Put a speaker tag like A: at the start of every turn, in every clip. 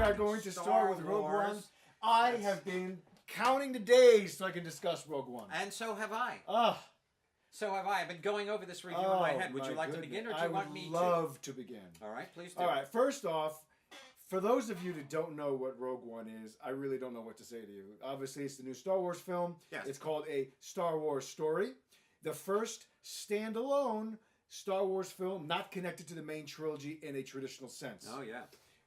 A: are going to start with Rogue One. I have been counting the days so I can discuss Rogue One.
B: And so have I.
A: Ah.
B: So have I. I've been going over this review in my head. Would you like to begin, or do you want me to?
A: I would love to begin.
B: All right, please do.
A: All right, first off, for those of you that don't know what Rogue One is, I really don't know what to say to you. Obviously, it's the new Star Wars film.
B: Yes.
A: It's called A Star Wars Story. The first standalone Star Wars film not connected to the main trilogy in a traditional sense.
B: Oh, yeah.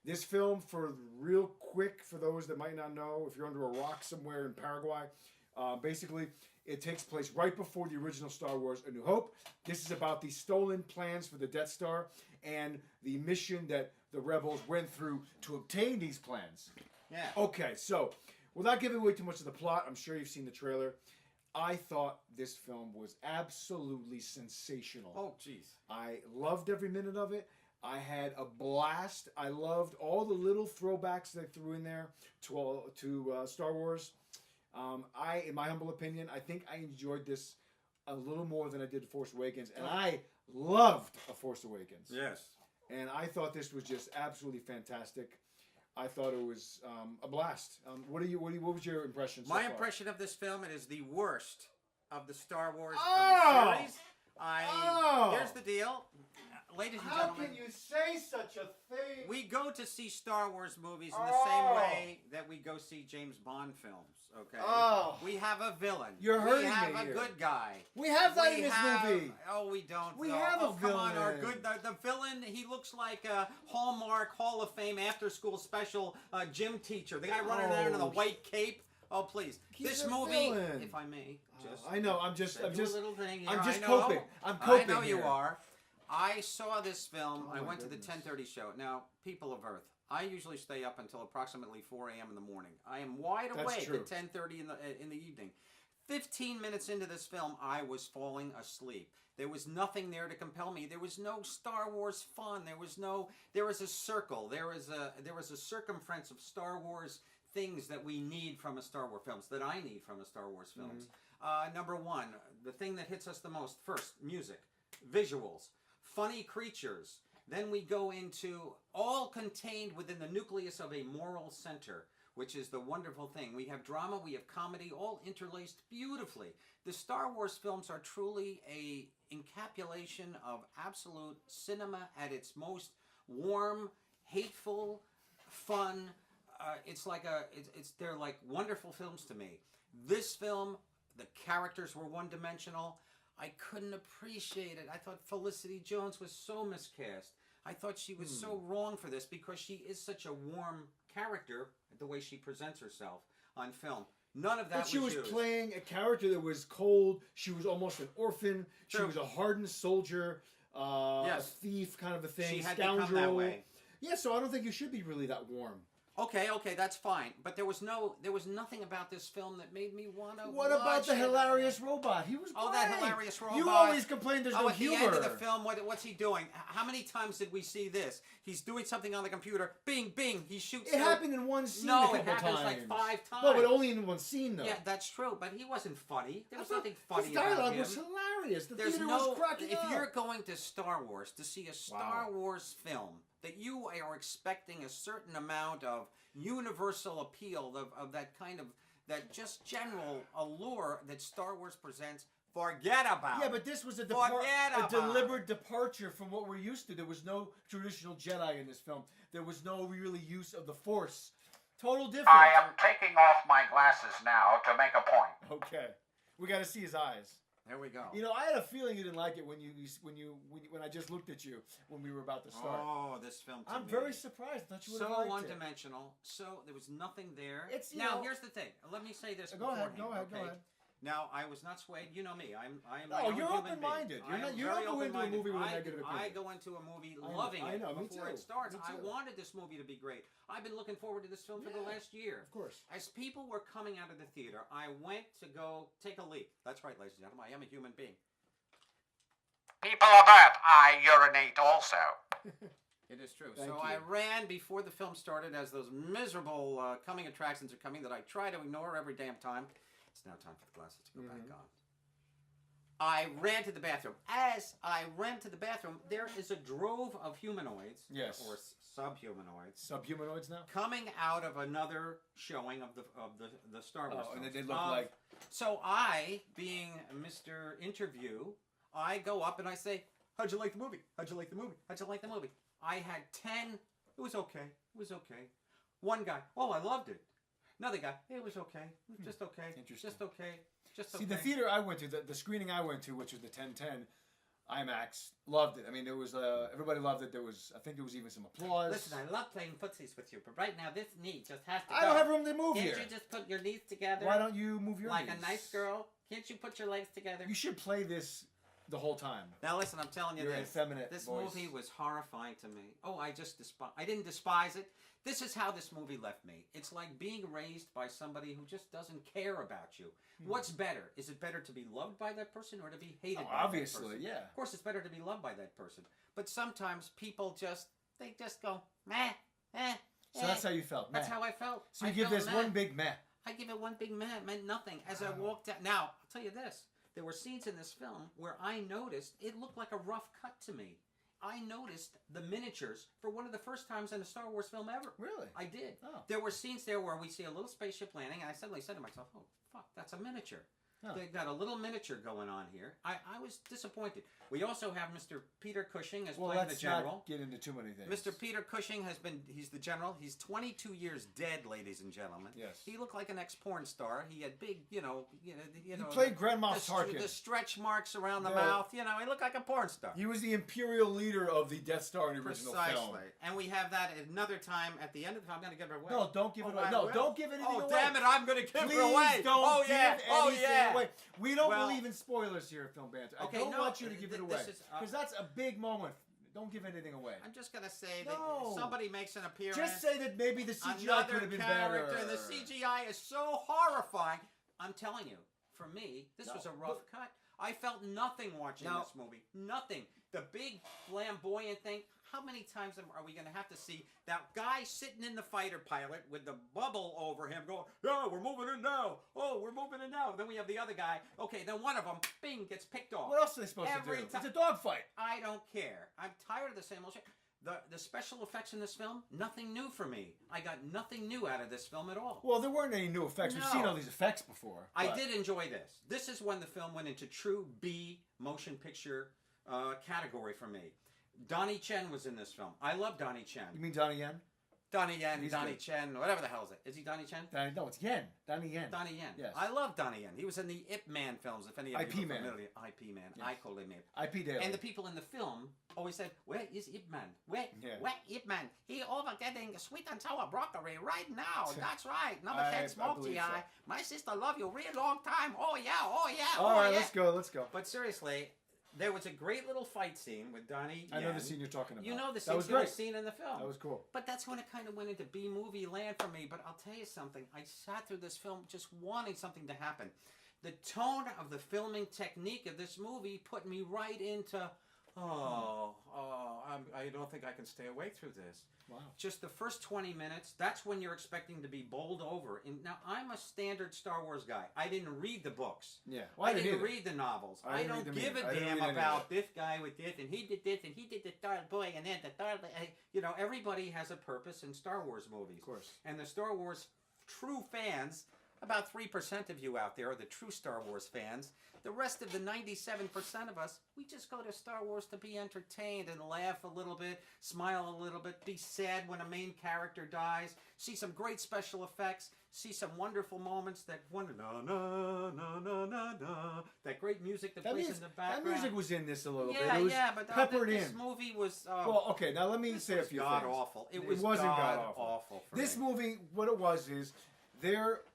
A: This film, for real quick, for those that might not know, if you're under a rock somewhere in Paraguay, basically, it takes place right before the original Star Wars A New Hope. This is about the stolen plans for the Death Star and the mission that the rebels went through to obtain these plans.
B: Yeah.
A: Okay, so without giving away too much of the plot, I'm sure you've seen the trailer. I thought this film was absolutely sensational.
B: Oh, jeez. I
A: loved every minute of it. I had a blast. I loved all the little throwbacks they threw in there to Star Wars. In my humble opinion, I think I enjoyed this a little more than I did Force Awakens, and I loved A Force Awakens.
B: Yes.
A: And I thought this was just absolutely fantastic. I thought it was a blast. What was your impression so far?
B: My impression of this film, it is the worst of the Star Wars
A: Oh!
B: of the series. Here's the deal. Ladies and gentlemen.
A: How can you say such a thing?
B: We go to see Star Wars movies in the same way that we go see James Bond films, okay?
A: Oh.
B: We have a villain.
A: You're hurting me
B: We have a
A: here.
B: good guy.
A: We have that in this movie.
B: Oh, we don't.
A: We have a
B: Come on, our
A: villain.
B: the villain, he looks like a Hallmark Hall of Fame after-school special gym teacher. The guy running around in a white cape. Oh, please.
A: He's
B: this
A: a
B: movie,
A: villain.
B: if I may, just...
A: I know, I'm just
B: a little thing here.
A: I'm just
B: I know.
A: coping. I'm coping
B: I know you
A: here.
B: are. I saw this film.
A: Oh
B: I
A: my
B: went
A: goodness.
B: to the 10:30 show. Now, people of Earth, I usually stay up until approximately 4 a.m. in the morning. I am wide awake
A: true.
B: at 10:30 in the evening. 15 minutes into this film, I was falling asleep. There was nothing there to compel me. There was no Star Wars fun. There was a circle. There was a circumference of Star Wars things that we need from a Star Wars films, that I need from a Star Wars films. Number one, the thing that hits us the most, first, music, visuals, funny creatures. Then we go into all contained within the nucleus of a moral center, which is the wonderful thing. We have drama, we have comedy, all interlaced beautifully. The Star Wars films are truly a encapsulation of absolute cinema at its most warm, hateful, fun. They're like wonderful films to me. This film, the characters were one-dimensional. I couldn't appreciate it. I thought Felicity Jones was so miscast. I thought she was so wrong for this because she is such a warm character, the way she presents herself on film. None of that
A: But she was
B: used.
A: playing a character that was cold. She was almost an orphan. She
B: True.
A: was a hardened soldier,
B: Yes.
A: a thief kind of a thing,
B: She had
A: scoundrel.
B: become that way.
A: Yeah, so I don't think you should be really that warm.
B: Okay, that's fine. But there was nothing about this film that made me want to
A: What
B: watch
A: about the
B: it.
A: hilarious robot? He was great.
B: Oh, that hilarious robot.
A: You always complain there's no
B: at
A: humor.
B: the end of the film, what's he doing? How many times did we see this? He's doing something on the computer. Bing, bing. He shoots.
A: It happened in one scene
B: No,
A: a couple
B: it happens
A: times.
B: like 5 times.
A: No, but only in one scene, though.
B: Yeah, that's true. But he wasn't funny. There was
A: I thought
B: nothing funny
A: his
B: about
A: dialogue
B: him.
A: was hilarious. The
B: There's
A: theater
B: no.
A: was cracking
B: If
A: up.
B: you're going to Star Wars to see a Star Wars film, that you are expecting a certain amount of universal appeal of that kind of that just general allure that Star Wars presents. Forget about.
A: Yeah, but this was a deliberate departure from what we're used to. There was no traditional Jedi in this film. There was no really use of the Force. Total different.
C: I am taking off my glasses now to make a point.
A: Okay, we got to see his eyes.
B: There we go.
A: You know, I had a feeling you didn't like it when I just looked at you when we were about to start.
B: Oh, this film.
A: I'm very surprised. I thought you would have
B: So
A: liked
B: one-dimensional. So there was nothing there.
A: Now,
B: here's the thing. Let me say this.
A: Go ahead. Go ahead.
B: Now, I was not swayed. You know me. I'm
A: No,
B: a
A: you're
B: human
A: open-minded.
B: being.
A: You don't go into a movie with a
B: I
A: negative opinion.
B: I go into a movie
A: I know,
B: loving
A: I
B: it
A: know, me
B: before
A: too.
B: it starts.
A: Me
B: I
A: too.
B: wanted this movie to be great. I've been looking forward to this film for the last year.
A: Of course.
B: As people were coming out of the theater, I went to go take a leak. That's right, ladies and gentlemen. I am a human being.
C: People of Earth, I urinate also.
B: It is true.
A: Thank
B: So
A: you.
B: I ran before the film started as those miserable coming attractions are coming that I try to ignore every damn time. It's now time for the glasses to go back on. I ran to the bathroom. As I ran to the bathroom, there is a drove of humanoids.
A: Yes.
B: Or
A: Subhumanoids now?
B: coming out of another showing of the Star Wars.
A: Oh, and
B: films.
A: they look like...
B: So I, being Mr. Interview, I go up and I say, "How'd you like the movie? How'd you like the movie? How'd you like the movie?" I had 10. It was okay. It was okay. One guy, "Oh, I loved it." Another guy, "It was okay. It was just okay.
A: Interesting.
B: Just okay. Just okay."
A: See, the theater I went to, the screening I went to, which was the 1010 IMAX, loved it. I mean, there was everybody loved it. I think there was even some applause.
B: Listen, I love playing footsies with you, but right now this knee just has to
A: I
B: go.
A: don't have room to move
B: Can't
A: here.
B: you just put your knees together?
A: Why don't you move your
B: like
A: knees?
B: a nice girl? Can't you put your legs together?
A: You should play this the whole time.
B: Now listen, I'm telling you
A: Your
B: this.
A: effeminate
B: This
A: voice.
B: movie was horrifying to me. Oh, I didn't despise it. This is how this movie left me. It's like being raised by somebody who just doesn't care about you. What's better? Is it better to be loved by that person or to be hated by
A: Obviously,
B: that person?
A: yeah.
B: Of course, it's better to be loved by that person. But sometimes people just go, meh, eh.
A: So that's how you felt.
B: That's
A: meh.
B: how I felt.
A: So you
B: I
A: give
B: felt
A: this
B: meh.
A: one big meh.
B: I give it one big meh. It meant nothing. As I walked out. Now, I'll tell you this. There were scenes in this film where I noticed it looked like a rough cut to me. I noticed the miniatures for one of the first times in a Star Wars film ever.
A: Really?
B: I did.
A: Oh.
B: There were scenes there where we see a little spaceship landing, and I suddenly said to myself, "Oh, fuck, that's a miniature."
A: Oh.
B: They got a little miniature going on here. I was disappointed. We also have Mr. Peter Cushing as playing the
A: let's
B: general.
A: not get into too many things.
B: Mr. Peter Cushing he's the general. He's 22 years dead, ladies and gentlemen.
A: Yes.
B: He looked like an ex-porn star. He had big,
A: He played Grand Moff Tarkin.
B: the stretch marks around the
A: The-
B: mouth. He looked like a porn star.
A: He was the Imperial leader of the Death Star in the original film.
B: And we have that another time at the end of the film. I'm going to give it away.
A: No, don't give it away.
B: I
A: No,
B: will.
A: don't give anything away.
B: Oh, damn it, I'm going to give
A: Please
B: it away.
A: don't
B: Oh,
A: give
B: yeah. Oh,
A: anything
B: yeah.
A: away. We don't
B: Well,
A: believe in spoilers here at Film Banter. I
B: Okay,
A: don't
B: no,
A: want you to give it away.
B: this is,
A: Because that's a big moment. Don't give anything away.
B: I'm just going to say
A: No.
B: that somebody makes an appearance.
A: Just say that maybe the CGI
B: Another
A: could have been
B: character,
A: better.
B: and the CGI is so horrifying. I'm telling you, for me, this was a rough cut. I felt nothing watching this movie. Nothing. The big flamboyant thing. How many times are we going to have to see that guy sitting in the fighter pilot with the bubble over him going, "Yeah, we're moving in now. Oh, we're moving in now." Then we have the other guy. Okay, then one of them, bing, gets picked off.
A: What else are they supposed to do?
B: Every
A: It's a dogfight.
B: I don't care. I'm tired of the same old shit. The special effects in this film, nothing new for me. I got nothing new out of this film at all.
A: Well, there weren't any new effects. We've
B: No.
A: seen all these effects before.
B: I
A: but-
B: did enjoy this. This is when the film went into true B motion picture category for me. Donnie Chen was in this film. I love Donnie Chen.
A: You mean Donnie Yen?
B: Donnie Yen,
A: He's
B: Donnie
A: good.
B: Chen, whatever the hell is it? Is he Donnie Chen?
A: No, it's Yen. Donnie Yen.
B: Donnie Yen.
A: Yes.
B: I love Donnie Yen. He was in the Ip Man films, if any of
A: IP
B: you are
A: Man.
B: familiar. IP Man.
A: Yes.
B: I call him Ip.
A: IP Daryl.
B: And the people in the film always said, "Where is Ip Man? Where Ip Man? He over getting sweet and sour broccoli right now. That's right. Number
A: I
B: 10 smoke
A: believe
B: GI.
A: so.
B: My sister love you real long time. Oh yeah, oh yeah,
A: All
B: oh
A: right,
B: yeah."
A: let's go.
B: But seriously, there was a great little fight scene with Donnie
A: I know
B: Yen.
A: the scene you're talking about.
B: You know the
A: That
B: scene,
A: was
B: the only
A: great.
B: scene in the film.
A: That was cool.
B: But that's when it kind of went into B-movie land for me. But I'll tell you something. I sat through this film just wanting something to happen. The tone of the filming technique of this movie put me right into, I don't think I can stay awake through this.
A: Wow.
B: Just the first 20 minutes, that's when you're expecting to be bowled over. And now, I'm a standard Star Wars guy. I didn't read the books.
A: Yeah.
B: I didn't read the novels.
A: I
B: I
A: didn't read
B: don't
A: them
B: give
A: either.
B: a
A: I didn't
B: damn
A: read any of
B: about
A: it.
B: this guy with this, and he did this, and he did the third boy, and then the third. Everybody has a purpose in Star Wars movies.
A: Of course.
B: And the Star Wars true fans, about 3% of you out there are the true Star Wars fans. The rest of the 97% of us, we just go to Star Wars to be entertained and laugh a little bit, smile a little bit, be sad when a main character dies, see some great special effects, see some wonderful moments, that that great music that plays in the background.
A: That music was in this a little bit.
B: Yeah,
A: It was
B: but
A: peppered
B: this
A: in.
B: movie was.
A: Well, okay, now let me say a few
B: God
A: things.
B: awful. It
A: wasn't
B: god
A: god-awful.
B: awful. For
A: This
B: me.
A: movie, what it was is,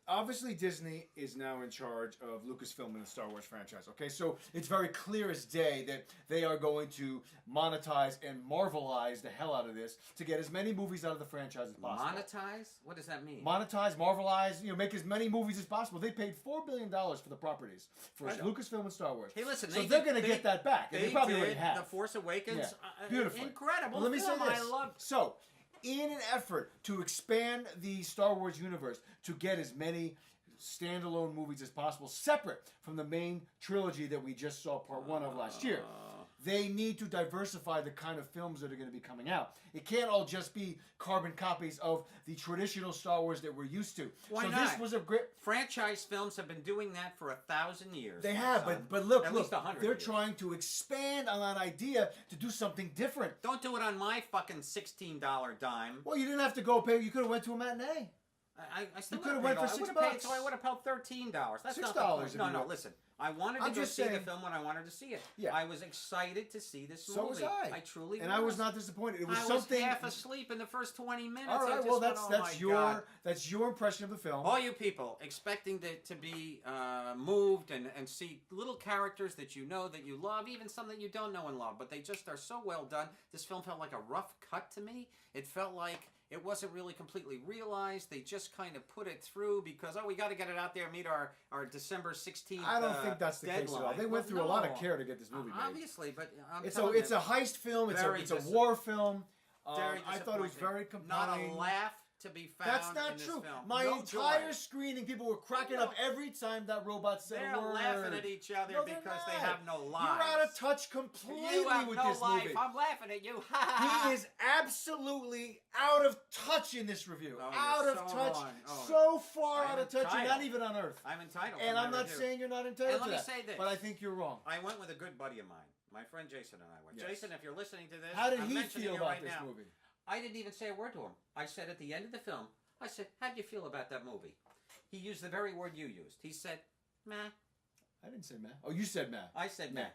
A: obviously Disney is now in charge of Lucasfilm and the Star Wars franchise. Okay, so it's very clear as day that they are going to monetize and Marvelize the hell out of this to get as many movies out of the franchise as possible.
B: Monetize? What does that mean?
A: Monetize, Marvelize, make as many movies as possible. They paid $4 billion for the properties for
B: Right.
A: Lucasfilm and Star Wars.
B: Hey, listen,
A: so they're going to get that back, and they probably
B: did
A: already have.
B: The Force Awakens.
A: Yeah. Beautiful.
B: Incredible.
A: But let me say
B: film.
A: this.
B: I love.
A: So, in an effort to expand the Star Wars universe, to get as many standalone movies as possible, separate from the main trilogy that we just saw part one of last year, they need to diversify the kind of films that are going to be coming out. It can't all just be carbon copies of the traditional Star Wars that we're used to.
B: Why
A: so
B: not?
A: this was a great...
B: Franchise films have been doing that for 1,000 years.
A: They
B: my
A: have,
B: son.
A: but look,
B: At least 100
A: they're
B: years.
A: trying to expand on that idea to do something different.
B: Don't do it on my fucking $16 dime.
A: Well, you didn't have to go pay. You could have went to a matinee.
B: I still
A: You could have went for $6.
B: So I would have paid $13. That's not the
A: $6
B: point.
A: if
B: No,
A: you
B: no.
A: went.
B: Listen, I wanted to
A: I'm
B: go
A: just
B: see the
A: saying-
B: film when I wanted to see it.
A: Yeah.
B: I was excited to see this movie.
A: So was I.
B: I truly
A: And I was not disappointed. It was
B: I
A: something.
B: was half asleep in the first 20 minutes.
A: All
B: I
A: right,
B: just
A: well,
B: went,
A: that's
B: oh
A: that's
B: my
A: your
B: God.
A: that's your impression of the film.
B: All you people expecting to be moved and see little characters that you know, that you love, even some that you don't know and love, but they just are so well done. This film felt like a rough cut to me. It felt like it wasn't really completely realized. They just kind of put it through because, we got to get it out there, meet our December 16th
A: I don't think that's the case at all. They went through a lot of care to get this movie made.
B: Obviously, but
A: It's a heist film. It's a war film.
B: Very
A: I thought it was
B: disappointing.
A: very compelling.
B: Not a laugh to be found.
A: That's not
B: in this
A: true.
B: film.
A: My
B: No
A: entire
B: joy.
A: screening, people were cracking up every time that robot said
B: They're
A: a word.
B: laughing at each other
A: No, they're
B: because they
A: not.
B: have no lives.
A: You're out of touch completely
B: You have
A: with
B: no
A: this
B: life.
A: movie.
B: I'm laughing at you.
A: He is absolutely out of touch in this review.
B: Oh,
A: out
B: you're
A: of
B: so
A: touch.
B: wrong. Oh.
A: So far
B: I'm
A: out of touch, and not
B: entitled.
A: even on Earth.
B: I'm entitled.
A: And
B: to
A: I'm
B: my
A: not
B: review.
A: saying you're not entitled
B: And
A: to
B: let
A: that.
B: me say this.
A: But I think you're wrong.
B: I went with a good buddy of mine. My friend Jason and I went.
A: Yes.
B: Jason, if you're listening to this,
A: How did
B: I'm
A: he
B: mentioning
A: feel
B: you
A: about
B: right
A: this
B: now.
A: movie?
B: I didn't even say a word to him. I said at the end of the film, I said, "How do you feel about that movie?" He used the very word you used. He said, "Meh."
A: I didn't say meh. Oh, you said meh.
B: I said
A: Meh.
B: meh.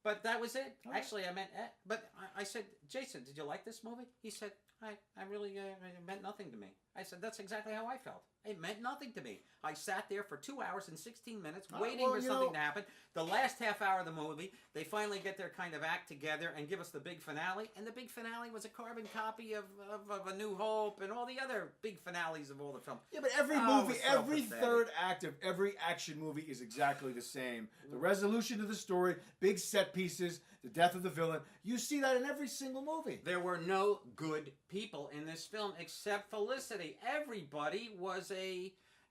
B: But that was it.
A: All right.
B: Actually, I meant But I said, "Jason, did you like this movie?" He said, I really, it meant nothing to me. I said, that's exactly how I felt. It meant nothing to me. I sat there for 2 hours and 16 minutes waiting for something to happen. The last half hour of the movie, they finally get their kind of act together and give us the big finale. And the big finale was a carbon copy of A New Hope and all the other big finales of all the films.
A: Yeah, but every
B: Oh,
A: movie,
B: it's so
A: every
B: pathetic.
A: third act of every action movie is exactly the same. The resolution of the story, big set pieces, the death of the villain. You see that in every single movie.
B: There were no good people in this film except Felicity.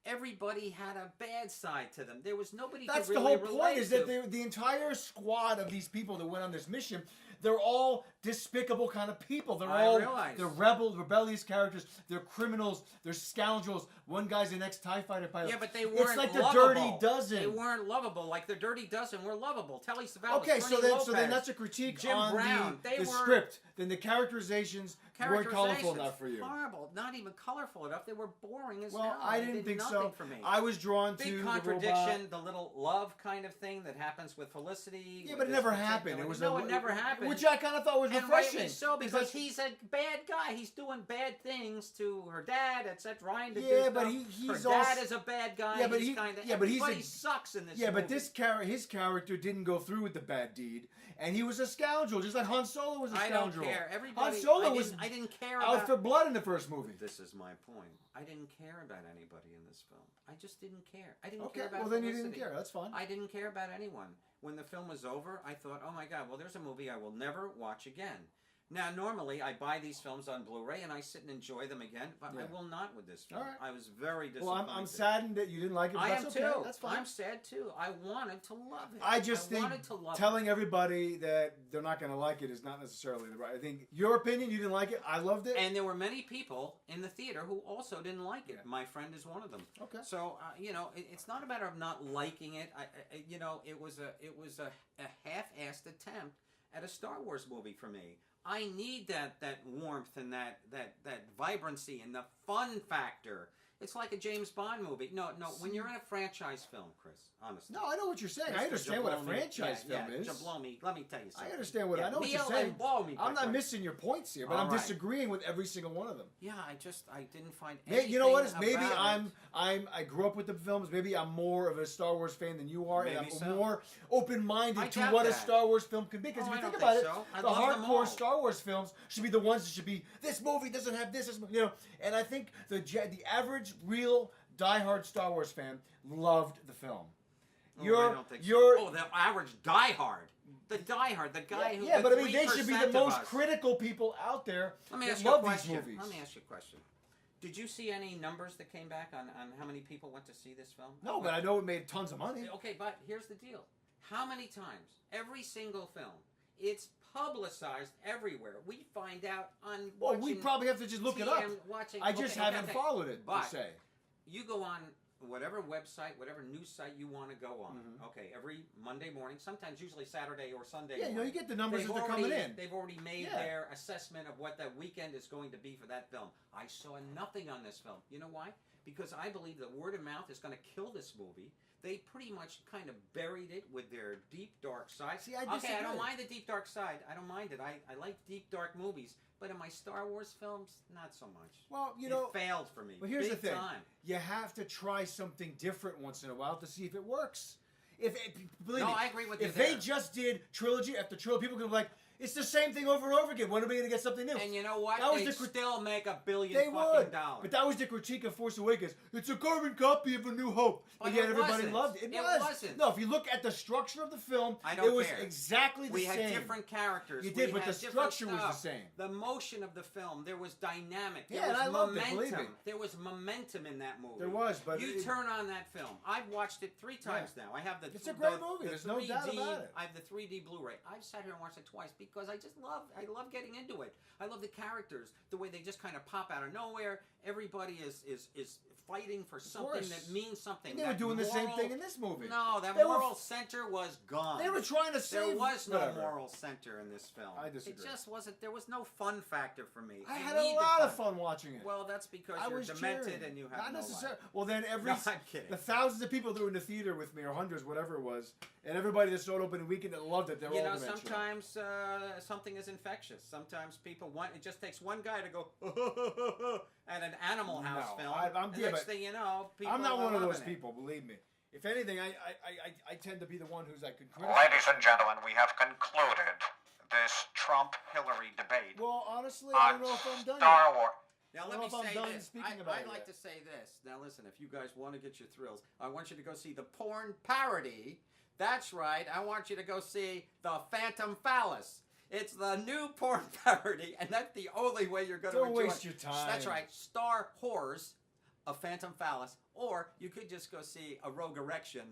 B: Everybody had a bad side to them. There was nobody
A: That's
B: to
A: the
B: really
A: whole point,
B: relate
A: is
B: to.
A: that the entire squad of these people that went on this mission, they're all despicable kind of people. They're
B: I
A: all
B: realize.
A: they're rebellious characters. They're criminals. They're scoundrels. One guy's an ex-TIE fighter pilot.
B: Yeah, but they weren't
A: It's like the
B: lovable.
A: Dirty Dozen.
B: They weren't lovable. Like the Dirty Dozen were lovable. Telly Savalas,
A: Okay, so
B: Trini
A: then
B: Lopez,
A: that's a critique
B: Jim
A: on
B: Brown. They
A: the
B: were
A: script. Then the characterizations weren't colorful
B: characterizations,
A: enough for you.
B: Horrible. Not even colorful enough. They were boring as
A: Well,
B: hell.
A: I
B: They
A: didn't
B: did
A: think
B: nothing
A: so.
B: For me.
A: I was drawn to
B: Big
A: the
B: contradiction,
A: robot.
B: the little love kind of thing that happens with Felicity.
A: Yeah,
B: with
A: but it
B: this
A: never
B: particular-
A: happened. It was
B: it never happened.
A: which I kind of thought was
B: And
A: refreshing.
B: rightly so, because
A: that's-
B: he's a bad guy. He's doing bad things to her dad, etc. Trying to do
A: Yeah,
B: stuff.
A: but he's
B: her dad
A: also-
B: is a bad guy.
A: Yeah, but
B: he's
A: he-
B: kinda,
A: yeah, but he's
B: everybody
A: a-
B: sucks in this.
A: Yeah, but
B: movie.
A: his character didn't go through with the bad deed, and he was a scoundrel, just like Han Solo was a
B: I don't
A: scoundrel.
B: care. Everybody.
A: Han Solo
B: I
A: was
B: didn't care
A: out
B: about.
A: for blood in the first movie.
B: This is my point. I didn't care about anybody in this film. I just didn't care. I didn't
A: Okay,
B: care about
A: well then you
B: Felicity.
A: didn't care. That's fine.
B: I didn't care about anyone. When the film was over, I thought, oh my God, well, there's a movie I will never watch again. Now, normally, I buy these films on Blu-ray and I sit and enjoy them again, but
A: Yeah.
B: I will not with this film.
A: All right.
B: I was very
A: Well,
B: disappointed.
A: I'm saddened that you didn't like it. But
B: I am
A: that's okay.
B: too.
A: That's fine.
B: I'm sad too. I wanted to love it.
A: I just think
B: wanted to love
A: telling everybody that they're not going to like it is not necessarily the right. I think your opinion, you didn't like it. I loved it.
B: And there were many people in the theater who also didn't like it.
A: Yeah.
B: My friend is one of them.
A: Okay.
B: So it's not a matter of not liking it. It was a half-assed attempt at a Star Wars movie for me. I need that warmth and that vibrancy and the fun factor. It's like a James Bond movie. No. When you're in a franchise film, Chris, honestly.
A: No, I know what you're saying. I
B: Mr.
A: understand what a
B: Jablomi-
A: franchise film is.
B: Jablomi, let me tell you something.
A: I understand what I know what you're
B: Kneel
A: saying.
B: and blow me,
A: I'm
B: my
A: not
B: friend.
A: missing your points here, but
B: All
A: I'm
B: right.
A: disagreeing with every single one of them.
B: Yeah, I didn't find
A: Hey,
B: anything
A: you know what? It's maybe
B: about it.
A: I grew up with the films. Maybe I'm more of a Star Wars fan than you are, and
B: Maybe
A: I'm
B: so.
A: more open-minded
B: I
A: to
B: doubt
A: what a
B: that.
A: Star Wars film can be. Because
B: Oh,
A: if
B: I
A: you think
B: don't
A: about it,
B: think so. I
A: the
B: love them all.
A: hardcore Star Wars films should be the ones that should be. This movie doesn't have this, And I think the average real diehard Star Wars fan loved the film.
B: I don't think so. The average diehard. The diehard, the guy who.
A: Yeah,
B: the
A: but I mean, they should be
B: 3%
A: the
B: of
A: most
B: us.
A: critical people out there
B: Let me
A: that
B: ask you a
A: love these
B: question.
A: movies.
B: Let me ask you a question. Did you see any numbers that came back on how many people went to see this film?
A: No, but I know it made tons of money.
B: Okay, but here's the deal. How many times, every single film, It's publicized everywhere. We find out on
A: Well,
B: watching
A: we probably have to just look it up.
B: Watching,
A: I just haven't followed it, per
B: But
A: se.
B: you go on whatever website, whatever news site you want to go on.
A: Mhm.
B: Okay, every Monday morning, sometimes usually Saturday or Sunday
A: Yeah, you know,
B: morning.
A: you get the numbers as they're coming in.
B: They've already made
A: Yeah.
B: their assessment of what that weekend is going to be for that film. I saw nothing on this film. You know why? Because I believe that word of mouth is going to kill this movie. They pretty much kind of buried it with their deep, dark side.
A: See, I
B: Okay, I
A: disagree.
B: don't mind the deep, dark side. I don't mind it. I like deep, dark movies. But in my Star Wars films, not so much.
A: Well, you know,
B: it failed for me.
A: but here's
B: Big
A: the thing.
B: time.
A: You have to try something different once in a while to see if it works. Believe
B: No,
A: me,
B: I agree with you
A: if they
B: there.
A: just did trilogy after trilogy, people could be like, it's the same thing over and over again. When are we going to get something new?
B: And you know what?
A: That was
B: They'd
A: the
B: still make $1 billion
A: They
B: fucking
A: would.
B: dollars.
A: But that was the critique of Force Awakens. It's a carbon copy of A New Hope. But
B: But
A: yet
B: it
A: everybody
B: wasn't.
A: loved it.
B: It
A: was.
B: wasn't.
A: No, if you look at the structure of the film,
B: I don't
A: it was
B: care.
A: exactly the
B: we
A: same.
B: had different characters.
A: You did,
B: We
A: but
B: had
A: the
B: different
A: structure was the
B: stuff.
A: same.
B: The motion of the film, there was dynamic. There
A: Yeah,
B: was
A: and I loved it,
B: momentum.
A: believe me.
B: There was momentum in that movie.
A: There was, but
B: you
A: it-
B: turn on that film. I've watched it 3 times now. I have the.
A: It's a great movie.
B: The
A: There's no doubt
B: 3D
A: about it.
B: I have the 3D Blu-ray. I've sat here and watched it twice because I love getting into it. I love the characters, the way they just kind of pop out of nowhere. Everybody is fighting for something
A: course.
B: that means something.
A: And they were
B: That
A: doing the same
B: moral-
A: thing in this movie.
B: No, that
A: They were-
B: moral center was gone.
A: They were trying to save.
B: There was no
A: whatever.
B: moral center in this film.
A: I disagree.
B: It just wasn't. There was no fun factor for me.
A: I
B: You
A: had a
B: need the
A: lot of fun watching it.
B: Well, that's because
A: I
B: you're
A: was
B: demented
A: cheering.
B: and you have
A: Not
B: no
A: necessarily.
B: life.
A: Well, then
B: No, I'm kidding.
A: the thousands of people that were in the theater with me, or hundreds, whatever it was, and everybody that saw it opening weekend that loved it, they're
B: You
A: all
B: know,
A: dementia.
B: sometimes something is infectious. Sometimes people want. It just takes one guy to go at an Animal House
A: No,
B: film.
A: I'm-
B: and
A: yeah,
B: next
A: but
B: thing you know, people
A: I'm not
B: are
A: one of those
B: loving it.
A: people, believe me. If anything, I tend to be the one who's like.
C: Ladies and gentlemen, we have concluded this Trump-Hillary debate
A: Well, honestly, I
C: on
A: don't know if I'm done
C: Star
A: yet.
C: Wars.
B: Now
A: I
B: let
A: don't
B: me
A: know if I'm
B: say
A: done
B: this.
A: speaking about
B: I'd
A: it
B: like
A: yet.
B: to say this. Now listen, if you guys want to get your thrills, I want you to go see the porn parody. That's right. I want you to go see The Phantom Phallus. It's the new porn parody, and that's the only way you're going to
A: Don't
B: enjoy
A: waste
B: it.
A: your time.
B: That's right. Star Horrors of Phantom Phallus, or you could just go see a Rogue Erection,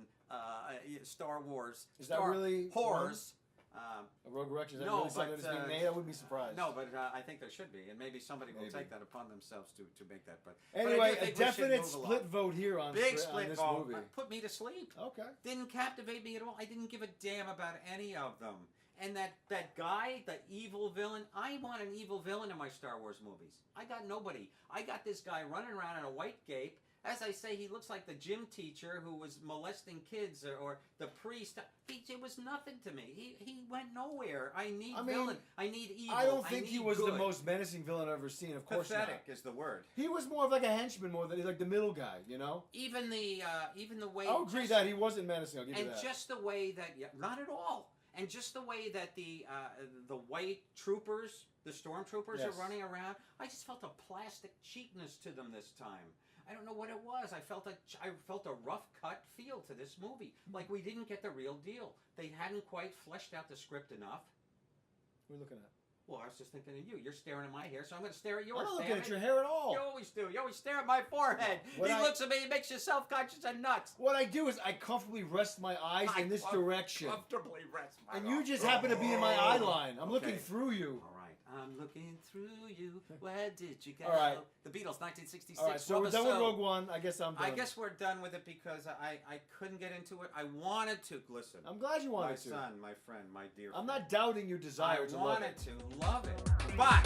B: Star Wars.
A: Is that
B: Star
A: really
B: Horrors.
A: A Rogue Erection, is that
B: No,
A: really something
B: but,
A: that's being made? I wouldn't be surprised.
B: No, but I think there should be, and maybe somebody will
A: Maybe.
B: take that upon themselves to make that. But I do
A: Anyway, a
B: think we should
A: definite
B: move
A: split
B: along.
A: vote here on,
B: Big
A: on
B: split
A: this
B: vote.
A: movie.
B: Put me to sleep.
A: Okay.
B: Didn't captivate me at all. I didn't give a damn about any of them. And that guy, the evil villain, I want an evil villain in my Star Wars movies. I got nobody. I got this guy running around in a white cape. As I say, he looks like the gym teacher who was molesting kids, or the priest. It was nothing to me. He went nowhere. I need villain. I need evil.
A: I don't think he
B: need
A: was the
B: good.
A: most menacing villain I've ever seen. Of course
B: Pathetic
A: not.
B: is the word.
A: He was more of like a henchman, more than he's like the middle guy. You know.
B: Even the way.
A: I'll agree that he wasn't menacing. I'll give you
B: And
A: that.
B: just the way that, not at all. And just the way that the white troopers, the stormtroopers,
A: Yes.
B: are running around, I just felt a plastic cheapness to them this time. I don't know what it was. I felt a rough cut feel to this movie, like we didn't get the real deal. They hadn't quite fleshed out the script enough.
A: What are we looking at?
B: Well, I was just thinking of you. You're staring at my hair, so I'm going to stare at yours.
A: I'm not looking
B: damn
A: at
B: it.
A: your hair at all.
B: You always do. You always stare at my forehead.
A: What
B: He
A: I-
B: looks at me. He makes you self-conscious and nuts.
A: What I do is I comfortably rest my eyes in this direction,
B: Comfortably rest my
A: and you just happen to be in my eye line. I'm looking
B: Okay.
A: through you.
B: All right. I'm looking through you. Where did you go?
A: All right.
B: The Beatles, 1966.
A: All right, so
B: Rubber
A: we're done with
B: Soul.
A: Rogue One. I guess I'm done.
B: I guess we're done with it because I couldn't get into it. I wanted to. Listen,
A: I'm glad you
B: my
A: wanted to.
B: son, my friend, my dear
A: I'm
B: friend.
A: not doubting your desire
B: I
A: to love
B: wanted
A: it.
B: to love it. But